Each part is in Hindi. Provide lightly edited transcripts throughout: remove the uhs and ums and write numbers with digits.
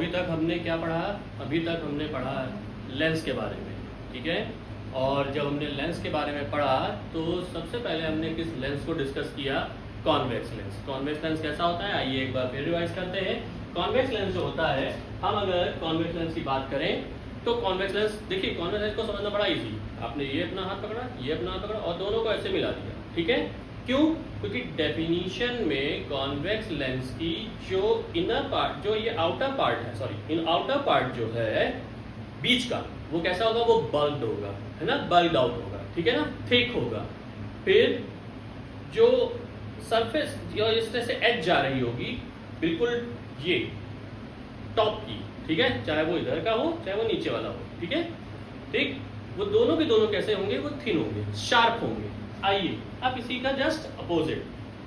अभी तक हमने क्या पढ़ा? अभी तक हमने पढ़ा लेंस के बारे में, ठीक है। और जब हमने लेंस के बारे में पढ़ा तो सबसे पहले हमने किस लेंस को डिस्कस किया? Convex lens. कॉन्वेक्स लेंस कैसा होता है, आइए एक बार फिर रिवाइज करते हैं। कॉन्वेक्स लेंस जो होता है, हम अगर कॉन्वेक्स लेंस की बात करें तो कॉन्वेक्स लेंस, देखिए कॉन्वेक्स लेंस को समझना बड़ा इजी। आपने ये अपना हाथ पकड़ा, ये अपना हाथ पकड़ा और दोनों को ऐसे मिला दिया, ठीक है। क्यों? क्योंकि डेफिनेशन में कॉन्वेक्स लेंस की जो इनर पार्ट, जो ये आउटर पार्ट है, सॉरी इन आउटर पार्ट जो है बीच का, वो कैसा होगा? वो बल्क्ड होगा, है ना, बल्क्ड आउट होगा, ठीक है ना, थिक होगा। फिर जो सरफेस जो इस तरह से एज जा रही होगी, बिल्कुल ये टॉप की, ठीक है, चाहे वो इधर का हो चाहे वो नीचे वाला हो, ठीक है, ठीक। वो दोनों के दोनों कैसे होंगे? वो थिन होंगे, शार्प होंगे। आइए अब इसी का जस्ट अपोजिट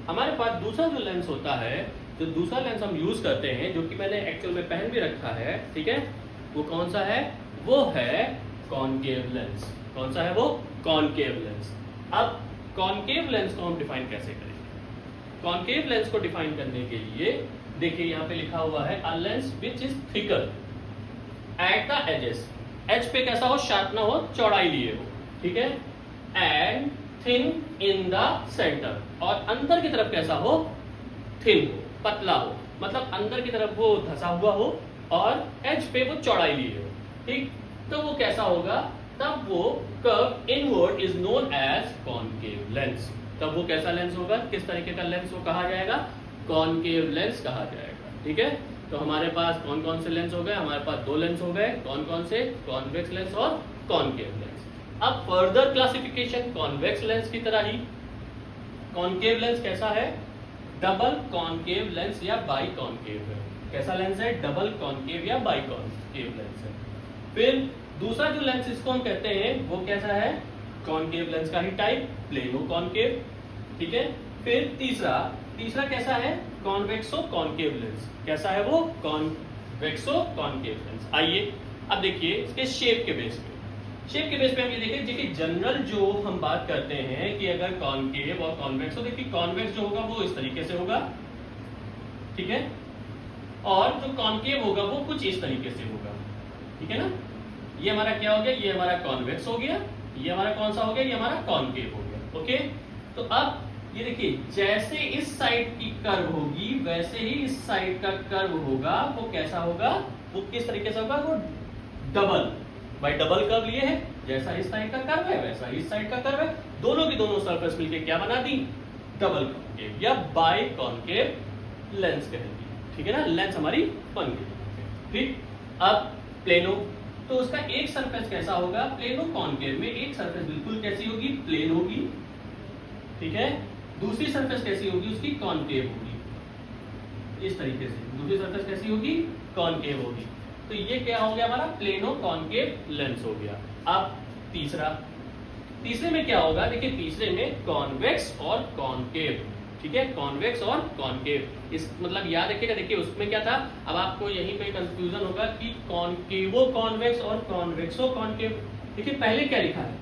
हमारे पास दूसरा जो लेंस होता है, जो दूसरा लेंस हम यूज करते हैं, जो कि मैंने एक्चुअल में पहन भी रखा है, ठीक है, वो कौन सा है? वो है कॉनकेव लेंस। कौन सा है वो? Concave lens. अब कॉनकेव लेंस को हम डिफाइन कैसे करेंगे? कॉनकेव लेंस को डिफाइन करने के लिए देखिए यहाँ पे लिखा हुआ है a lens which is thicker at the edges. Edge पे कैसा हो? शार्प ना हो, चौड़ाई लिए हो, ठीक है, and thin in the centre. और अंदर की तरफ कैसा हो? थिन हो, पतला हो, मतलब अंदर की तरफ वो धसा हुआ हो और एज पे वो चौड़ाई लिए हो, ठीक। तो वो कैसा होगा? तब वो curve inward is known as concave lens. तब वो कैसा लेंस होगा? किस तरीके का लेंस वो कहा जाएगा? कॉनकेव लेंस कहा जाएगा, ठीक है। तो हमारे पास कौन कौन से लेंस हो गए? हमारे पास दो लेंस हो गए। कौन कौन से? कॉन्वेक्स लेंस और कॉनकेव लेंस। अब फर्दर क्लासिफिकेशन कॉन्वेक्स लेंस की तरह ही कॉनकेव लेंस कैसा है? डबल कॉनकेव लेंस या बाई कॉनकेव है। कैसा लेंस है? डबल कॉनकेव या बाई कॉनकेव लेंस है। फिर दूसरा जो लेंस इसको हम कहते हैं वो कैसा है? कॉनकेव लेंस का ही टाइप, प्लेनो कॉनकेव, ठीक है। फिर तीसरा कैसा है? कॉन्वेक्सो कॉनकेव लेंस। कैसा है वो? कॉन्वेक्सो कॉनकेव लेंस। आइए अब देखिए इसके शेप के बेस पे हम ये देखिए जनरल जो हम बात करते हैं कि अगर कॉनकेव और कॉन्वेक्स, तो देखिए कॉन्वेक्स जो होगा वो इस तरीके से होगा, ठीक है, और जो कॉनकेव होगा वो कुछ इस तरीके से होगा, ठीक है ना। ये हमारा क्या हो गया? ये हमारा कॉन्वेक्स हो गया। ये हमारा कौन सा हो गया? ये हमारा कॉनकेव हो गया, ओके। तो अब ये देखिए जैसे इस साइड की कर्व होगी वैसे ही इस साइड का कर्व होगा। वो कैसा होगा? वो किस तरीके से होगा? वो डबल, भाई डबल कर्व लिए है, जैसा इस साइड का कर्व है वैसा इस साइड का कर्व है, दोनों की दोनों सरफेस मिलके क्या बना दी? डबल कॉनकेव या बाई कॉनकेव लेंस कहेंगे, ठीक है ना। लेंस हमारी बन गई। ठीक, अब प्लेनो, तो उसका एक सरफेस कैसा होगा? प्लेनो कॉनकेव में एक सरफेस बिल्कुल कैसी होगी? प्लेन होगी, ठीक है। दूसरी सरफेस कैसी होगी? उसकी कॉनकेव होगी, इस तरीके से दूसरी सरफेस कैसी होगी? कॉनकेव होगी। तो ये क्या हो गया हमारा? प्लेनो कॉनकेव लेंस हो गया। अब तीसरे में क्या होगा? देखिए तीसरे में कॉन्वेक्स और कॉनकेव, ठीक है, कॉन्वेक्स और कॉनकेव। इस मतलब याद रखिएगा, देखिए उसमें क्या था, अब आपको यहीं पे कंफ्यूजन होगा कि कॉनकेवो कॉन्वेक्स और कॉन्वेक्सो कॉनकेव। देखिए पहले क्या लिखा है?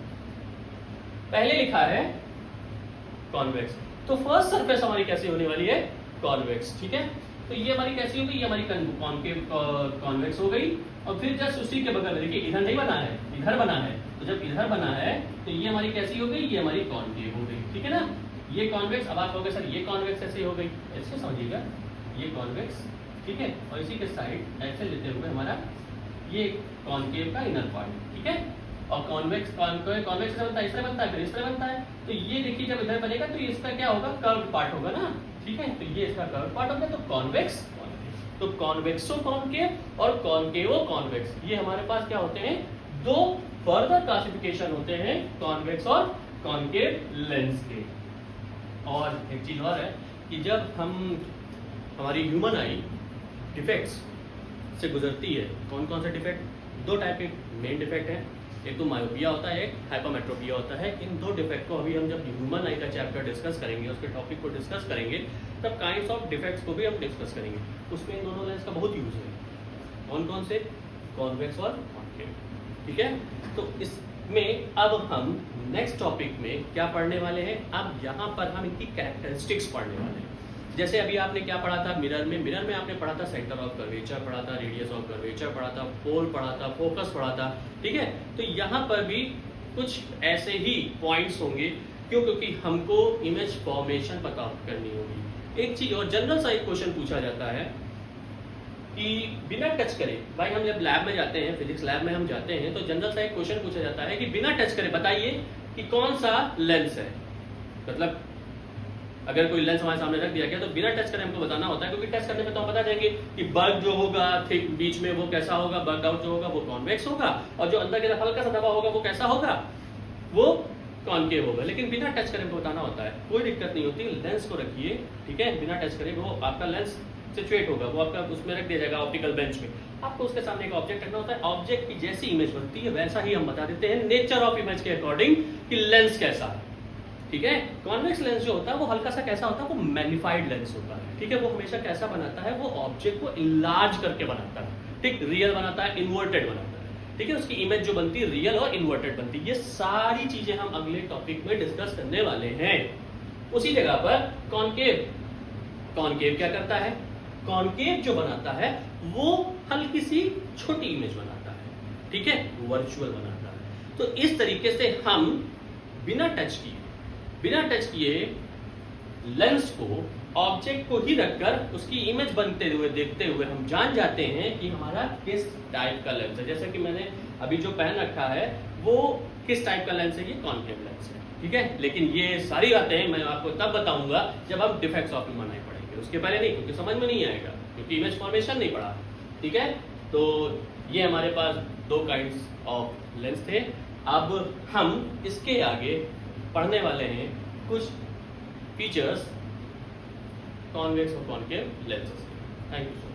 पहले लिखा है कॉन्वेक्स, तो फर्स्ट सरफेस हमारी कैसी होने वाली है? कॉन्वेक्स, ठीक है। तो ये हमारी कैसी हो गई? ये हमारी कॉनकेव कॉन्वेक्स हो गई। और फिर जस्ट उसी के बगल में देखिए इधर नहीं बना है, इधर बना है, तो जब इधर बना है तो ये हमारी कैसी हो गई? ये हमारी कॉनकेव हो गई, ठीक है ना। ये कॉन्वेक्स, अब आप कहोगे सर ये कॉन्वेक्स ऐसे हो गई, ऐसे समझिएगा, ये कॉन्वेक्स, ठीक है, और इसी के साइड ऐसे लेते हुए हमारा ये कॉनकेव का इनर पार्ट, ठीक है। और कॉन्वेक्स कॉन्वेक्स बनता है, इस तरह बनता है, फिर इस तरह बनता है। तो ये देखिए जब इधर बनेगा तो इसका क्या होगा? कर्व पार्ट होगा ना, ठीक है। तो ये इसका कर्व पार्ट होगा, तो कॉन्वेक्स, तो कॉन्वेक्सो कॉनकेव और कॉनकेवो कॉन्वेक्स, ये हमारे पास क्या होते हैं? दो फर्दर क्लासिफिकेशन होते हैं कॉन्वेक्स और कॉनकेव लेंस के। और एक चीज और है कि जब हमारी ह्यूमन आई डिफेक्ट्स से गुजरती है, कौन कौन से डिफेक्ट? दो टाइप के मेन डिफेक्ट हैं, एक तो मायोपिया होता है, एक हाइपरमेट्रोपिया होता है। इन दो डिफेक्ट को अभी हम जब ह्यूमन आई का चैप्टर डिस्कस करेंगे, उसके टॉपिक को डिस्कस करेंगे, तब काइंड्स ऑफ डिफेक्ट्स को भी हम डिस्कस करेंगे। उसमें इन दोनों लेंस का बहुत यूज है। कौन कौन से? कॉन्वेक्स और कॉनकेव, ठीक है। तो इसमें अब हम नेक्स्ट टॉपिक में क्या पढ़ने वाले हैं? अब यहाँ पर हम इनकी कैरेक्टरिस्टिक्स पढ़ने वाले हैं। जैसे अभी आपने क्या पढ़ा था मिरर में आपने पढ़ा था सेंटर ऑफ कर्वेचर पढ़ा था, रेडियस ऑफ कर्वेचर पढ़ा था, पोल पढ़ा था, फोकस पढ़ा था, ठीक है। तो यहाँ पर भी कुछ ऐसे ही पॉइंट्स होंगे, क्योंकि हमको इमेज फॉर्मेशन पता करनी होगी। एक चीज और जनरल सा एक क्वेश्चन पूछा जाता है कि बिना टच करे, भाई हम जब लैब में जाते हैं, फिजिक्स लैब में हम जाते हैं, तो जनरल सा एक क्वेश्चन पूछा जाता है कि बिना टच करे बताइए कि कौन सा लेंस है। मतलब अगर कोई लेंस हमारे सामने रख दिया गया तो बिना टच करे हमको बताना होता है, क्योंकि टच करने में तो हम बता देंगे कि बल्ब जो होगा ठीक बीच में वो कैसा होगा, बल्ब आउट जो होगा वो कॉन्वेक्स होगा, और जो अंदर की तरफ हल्का सा दबा होगा वो कैसा होगा, वो कॉनकेव होगा। लेकिन बिना टच करे हमको बताना होता है, कोई दिक्कत नहीं होती। लेंस को रखिए, ठीक है, बिना टच करे वो आपका लेंस सिचुएट होगा, वो आपका उसमें रख दिया जाएगा ऑप्टिकल बेंच में। आपको उसके सामने एक ऑब्जेक्ट रखना होता है, ऑब्जेक्ट की जैसी इमेज बनती है वैसा ही हम बता देते हैं नेचर ऑफ इमेज के अकॉर्डिंग कि लेंस कैसा है, ठीक है। कॉन्वेक्स लेंस जो होता है वो हल्का सा कैसा होता है, वो मैग्नीफाइड लेंस होता है, ठीक है। वो हमेशा कैसा बनाता है, वो ऑब्जेक्ट को इनलार्ज करके बनाता है, ठीक, रियल बनाता है, इन्वर्टेड बनाता है, ठीक है। उसकी इमेज जो बनती है रियल और इन्वर्टेड बनती है। ये सारी चीजें हम अगले टॉपिक में डिस्कस करने वाले हैं। उसी जगह पर कॉनकेव, कॉनकेव क्या करता है, कॉनकेव जो बनाता है वो हल्की सी छोटी इमेज बनाता है, ठीक है, वर्चुअल बनाता है। तो इस तरीके से हम बिना टच किए लेंस को, ऑब्जेक्ट को ही रखकर उसकी इमेज बनते हुए देखते हुए हम जान जाते हैं कि हमारा किस टाइप का लेंस है। जैसे कि मैंने अभी जो पहन रखा है वो किस टाइप का लेंस है, ये कॉनकेव लेंस है, ठीक है। लेकिन ये सारी बातें मैं आपको तब बताऊंगा जब हम डिफेक्ट्स ऑफ ह्यूमन आई पढ़ेंगे, उसके पहले नहीं, क्योंकि समझ में नहीं आएगा, क्योंकि इमेज फॉर्मेशन नहीं पढ़ा, ठीक है। तो ये हमारे पास दो काइंड्स ऑफ लेंस थे। अब हम इसके आगे पढ़ने वाले हैं कुछ फीचर्स कॉन्वेक्स और कॉनकेव लेंसेस। Thank you.